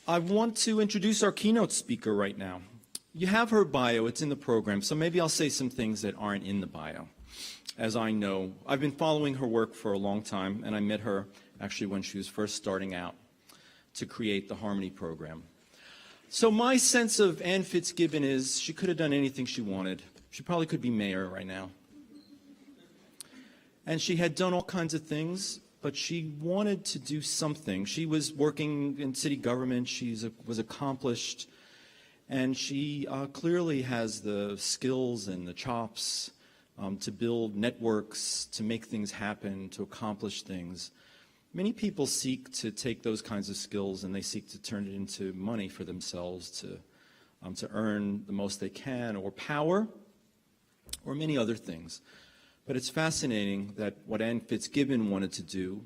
I want to introduce our keynote speaker right now. You have her bio, it's in the program, so maybe I'll say some things that aren't in the bio. As I know, I've been following her work for a long time, and I met her actually when she was first starting out to create the Harmony program. So my sense of Ann Fitzgibbon is she could have done anything she wanted. She probably could be mayor right now. And she had done all kinds of things, but she wanted to do something. She was working in city government, she was accomplished, and she clearly has the skills and the chops to build networks, to make things happen, to accomplish things. Many people seek to take those kinds of skills and they seek to turn it into money for themselves, to earn the most they can, or power, or many other things. But it's fascinating that what Ann Fitzgibbon wanted to do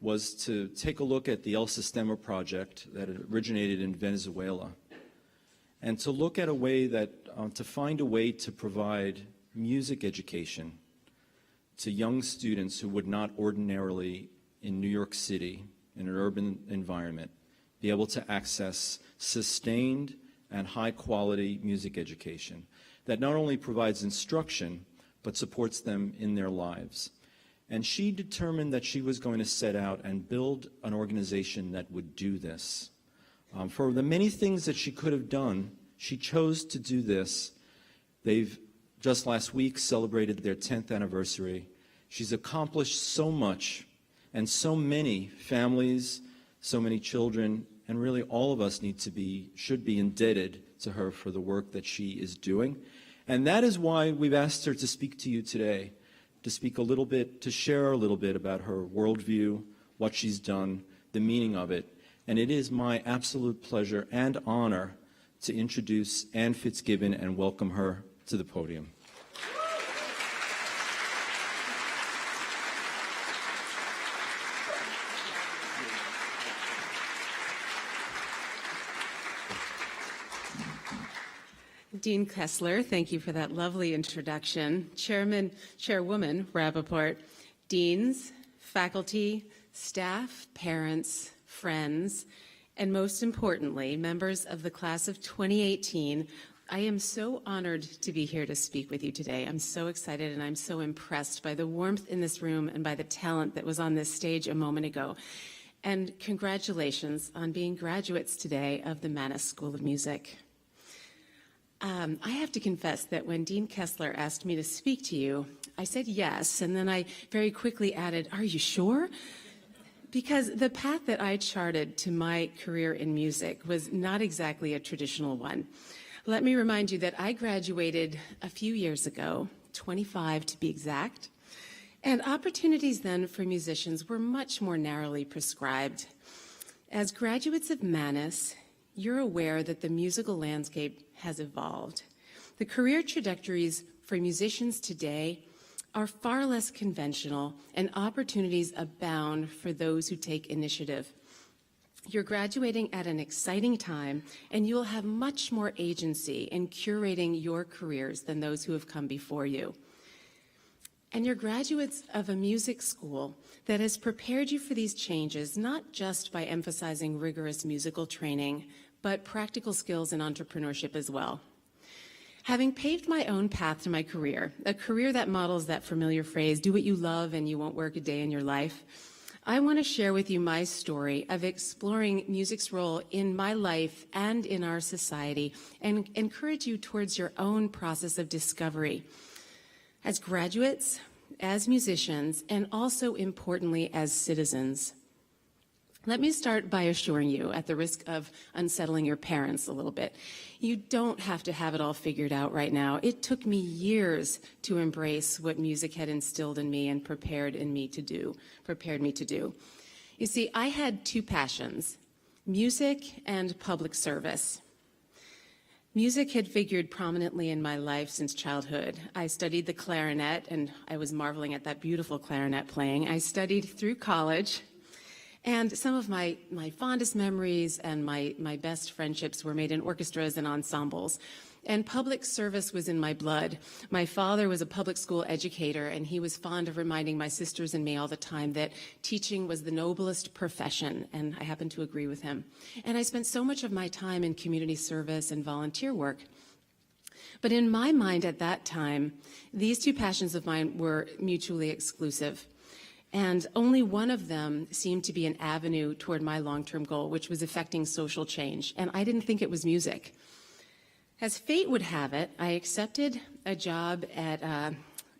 was to take a look at the El Sistema project that originated in Venezuela, and to look at a way that, to find a way to provide music education to young students who would not ordinarily, in New York City, in an urban environment, be able to access sustained and high-quality music education that not only provides instruction, but supports them in their lives. And she determined that she was going to set out and build an organization that would do this. For the many things that she could have done, she chose to do this. They've just last week celebrated their 10th anniversary. She's accomplished so much, and so many families, so many children, and really all of us should be indebted to her for the work that she is doing. And that is why we've asked her to speak to you today, to speak a little bit, to share a little bit about her worldview, what she's done, the meaning of it. And it is my absolute pleasure and honor to introduce Ann Fitzgibbon and welcome her to the podium. Dean Kessler, thank you for that lovely introduction. Chairwoman Rappaport, deans, faculty, staff, parents, friends, and most importantly, members of the class of 2018, I am so honored to be here to speak with you today. I'm so excited and I'm so impressed by the warmth in this room and by the talent that was on this stage a moment ago. And congratulations on being graduates today of the Mannes School of Music. I have to confess that when Dean Kessler asked me to speak to you, I said yes, and then I very quickly added, "Are you sure?" Because the path that I charted to my career in music was not exactly a traditional one. Let me remind you that I graduated a few years ago, 25 to be exact, and opportunities then for musicians were much more narrowly prescribed. As graduates of Mannes, you're aware that the musical landscape has evolved. The career trajectories for musicians today are far less conventional, and opportunities abound for those who take initiative. You're graduating at an exciting time, and you'll have much more agency in curating your careers than those who have come before you. And you're graduates of a music school that has prepared you for these changes, not just by emphasizing rigorous musical training, but practical skills and entrepreneurship as well. Having paved my own path to my career, a career that models that familiar phrase, do what you love and you won't work a day in your life, I want to share with you my story of exploring music's role in my life and in our society, and encourage you towards your own process of discovery. As graduates, as musicians, and also importantly as citizens. Let me start by assuring you, at the risk of unsettling your parents a little bit, you don't have to have it all figured out right now. It took me years to embrace what music had instilled in me and prepared me to do. You see, I had two passions, music and public service. Music had figured prominently in my life since childhood. I studied the clarinet, and I was marveling at that beautiful clarinet playing. I studied through college. And some of my fondest memories and my best friendships were made in orchestras and ensembles. And public service was in my blood. My father was a public school educator, and he was fond of reminding my sisters and me all the time that teaching was the noblest profession, and I happen to agree with him. And I spent so much of my time in community service and volunteer work. But in my mind at that time, these two passions of mine were mutually exclusive. And only one of them seemed to be an avenue toward my long-term goal, which was effecting social change. And I didn't think it was music. As fate would have it, I accepted a job at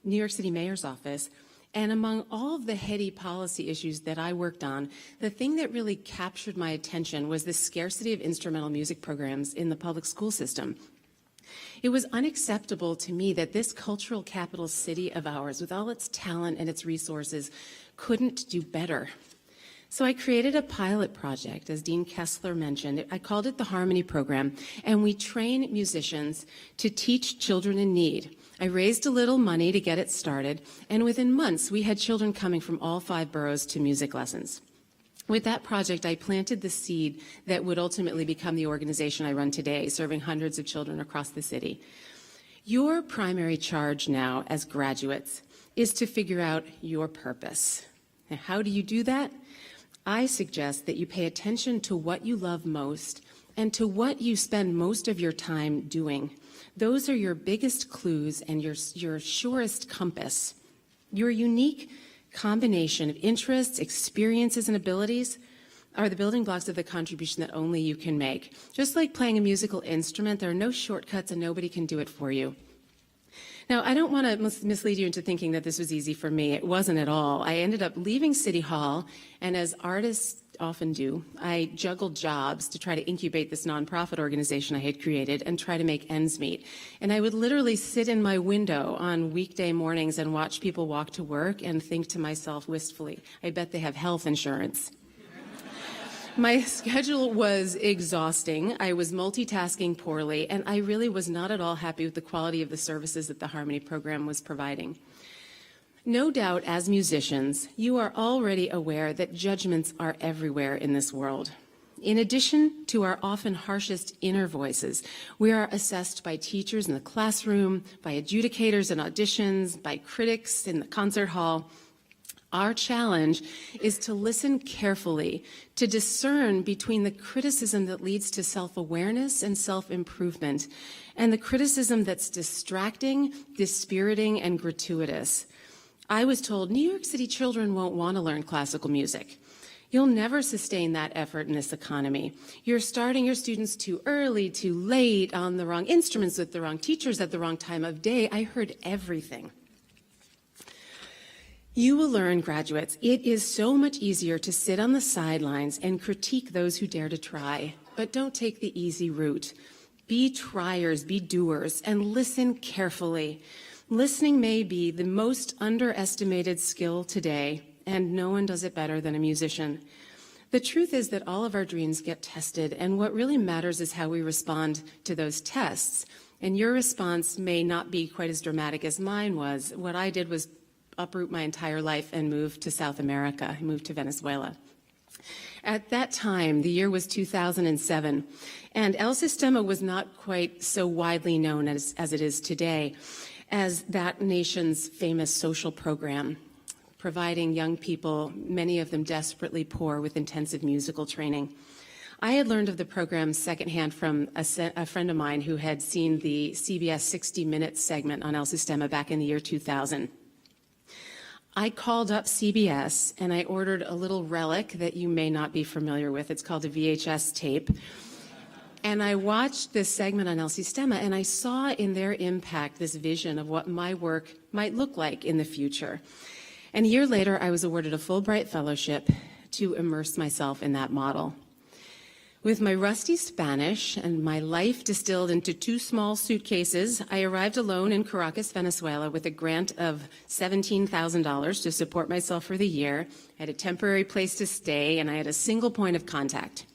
New York City Mayor's office, and among all of the heady policy issues that I worked on, the thing that really captured my attention was the scarcity of instrumental music programs in the public school system. It was unacceptable to me that this cultural capital city of ours, with all its talent and its resources, couldn't do better. So I created a pilot project, as Dean Kessler mentioned. I called it the Harmony Program, and we train musicians to teach children in need. I raised a little money to get it started, and within months, we had children coming from all 5 boroughs to music lessons. With that project, I planted the seed that would ultimately become the organization I run today, serving hundreds of children across the city. Your primary charge now as graduates is to figure out your purpose. Now, how do you do that? I suggest that you pay attention to what you love most and to what you spend most of your time doing. Those are your biggest clues and your surest compass. Your unique combination of interests, experiences, and abilities are the building blocks of the contribution that only you can make. Just like playing a musical instrument, there are no shortcuts and nobody can do it for you. Now, I don't want to mislead you into thinking that this was easy for me. It wasn't at all. I ended up leaving City Hall, and as artists often do, I juggled jobs to try to incubate this nonprofit organization I had created and try to make ends meet. And I would literally sit in my window on weekday mornings and watch people walk to work and think to myself wistfully, I bet they have health insurance. My schedule was exhausting. I was multitasking poorly, and I really was not at all happy with the quality of the services that the Harmony Program was providing. No doubt, as musicians, you are already aware that judgments are everywhere in this world. In addition to our often harshest inner voices, we are assessed by teachers in the classroom, by adjudicators in auditions, by critics in the concert hall. Our challenge is to listen carefully, to discern between the criticism that leads to self-awareness and self-improvement, and the criticism that's distracting, dispiriting, and gratuitous. I was told New York City children won't want to learn classical music. You'll never sustain that effort in this economy. You're starting your students too early, too late, on the wrong instruments, with the wrong teachers, at the wrong time of day. I heard everything. You will learn, graduates, it is so much easier to sit on the sidelines and critique those who dare to try, but don't take the easy route. Be triers, be doers, and listen carefully. Listening may be the most underestimated skill today, and no one does it better than a musician. The truth is that all of our dreams get tested, and what really matters is how we respond to those tests. And your response may not be quite as dramatic as mine was. What I did was uproot my entire life and move to South America. I moved to Venezuela. At that time, the year was 2007, and El Sistema was not quite so widely known as it is today as that nation's famous social program, providing young people, many of them desperately poor, with intensive musical training. I had learned of the program secondhand from a friend of mine who had seen the CBS 60 Minutes segment on El Sistema back in the year 2000. I called up CBS and I ordered a little relic that you may not be familiar with. It's called a VHS tape. And I watched this segment on El Sistema, and I saw in their impact this vision of what my work might look like in the future. And a year later, I was awarded a Fulbright Fellowship to immerse myself in that model. With my rusty Spanish and my life distilled into 2 small suitcases, I arrived alone in Caracas, Venezuela, with a grant of $17,000 to support myself for the year. I had a temporary place to stay, and I had a single point of contact.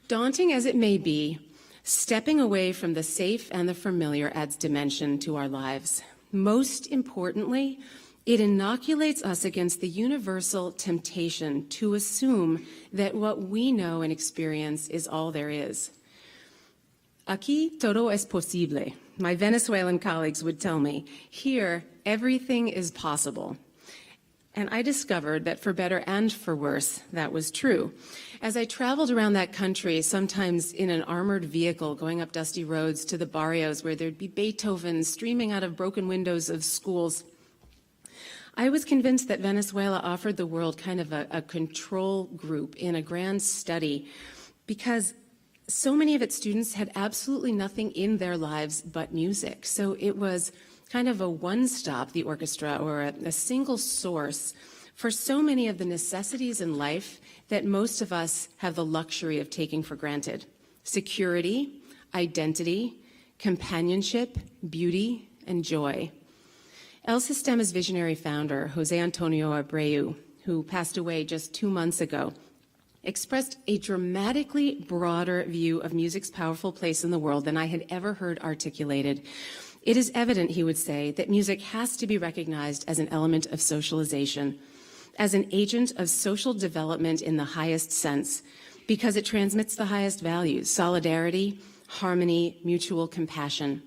Daunting as it may be, stepping away from the safe and the familiar adds dimension to our lives. Most importantly, it inoculates us against the universal temptation to assume that what we know and experience is all there is. Aquí todo es posible. My Venezuelan colleagues would tell me, here, everything is possible. And I discovered that for better and for worse, that was true. As I traveled around that country, sometimes in an armored vehicle going up dusty roads to the barrios where there'd be Beethoven streaming out of broken windows of schools, I was convinced that Venezuela offered the world kind of a control group in a grand study because so many of its students had absolutely nothing in their lives but music. So it was kind of a one-stop, the orchestra, or a single source for so many of the necessities in life that most of us have the luxury of taking for granted. Security, identity, companionship, beauty, and joy. El Sistema's visionary founder, Jose Antonio Abreu, who passed away just 2 months ago, expressed a dramatically broader view of music's powerful place in the world than I had ever heard articulated. It is evident, he would say, that music has to be recognized as an element of socialization, as an agent of social development in the highest sense, because it transmits the highest values: solidarity, harmony, mutual compassion.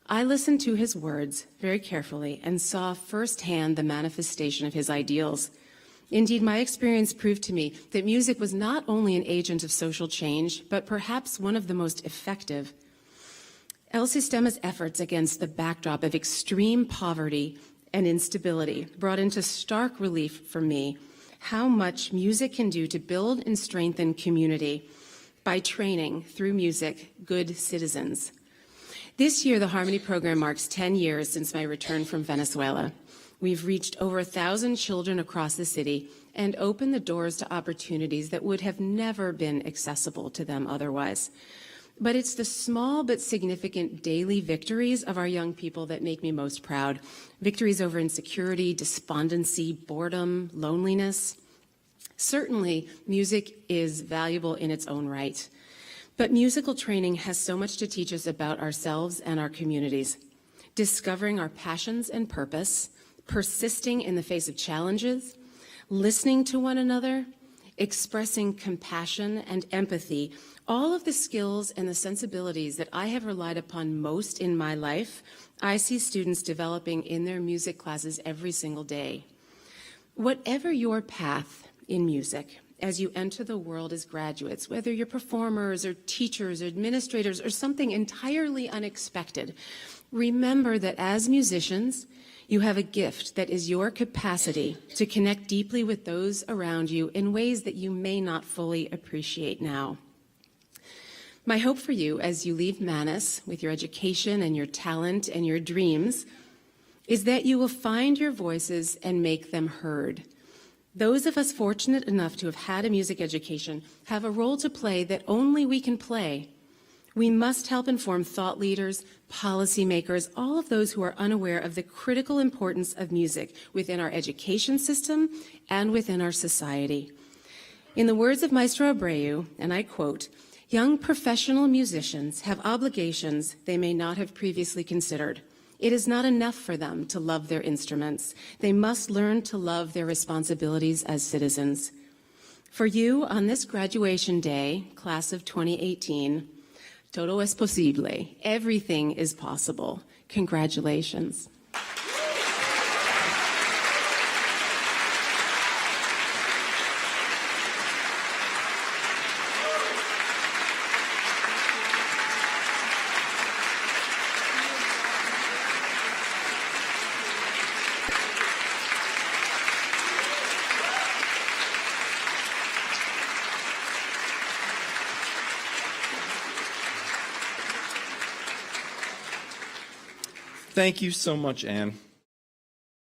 I listened to his words very carefully and saw firsthand the manifestation of his ideals. Indeed, my experience proved to me that music was not only an agent of social change, but perhaps one of the most effective. El Sistema's efforts against the backdrop of extreme poverty and instability brought into stark relief for me how much music can do to build and strengthen community by training, through music, good citizens. This year, the Harmony Program marks 10 years since my return from Venezuela. We've reached over 1,000 children across the city and opened the doors to opportunities that would have never been accessible to them otherwise. But it's the small but significant daily victories of our young people that make me most proud. Victories over insecurity, despondency, boredom, loneliness. Certainly, music is valuable in its own right. But musical training has so much to teach us about ourselves and our communities. Discovering our passions and purpose, persisting in the face of challenges, listening to one another, expressing compassion and empathy, all of the skills and the sensibilities that I have relied upon most in my life, I see students developing in their music classes every single day. Whatever your path in music, as you enter the world as graduates, whether you're performers or teachers or administrators or something entirely unexpected, remember that as musicians, you have a gift that is your capacity to connect deeply with those around you in ways that you may not fully appreciate now. My hope for you as you leave Manus with your education and your talent and your dreams is that you will find your voices and make them heard. Those of us fortunate enough to have had a music education have a role to play that only we can play. We must help inform thought leaders, policymakers, all of those who are unaware of the critical importance of music within our education system and within our society. In the words of Maestro Abreu, and I quote, "Young professional musicians have obligations they may not have previously considered. It is not enough for them to love their instruments. They must learn to love their responsibilities as citizens." For you, on this graduation day, class of 2018, todo es posible. Everything is possible. Congratulations. Thank you so much, Anne.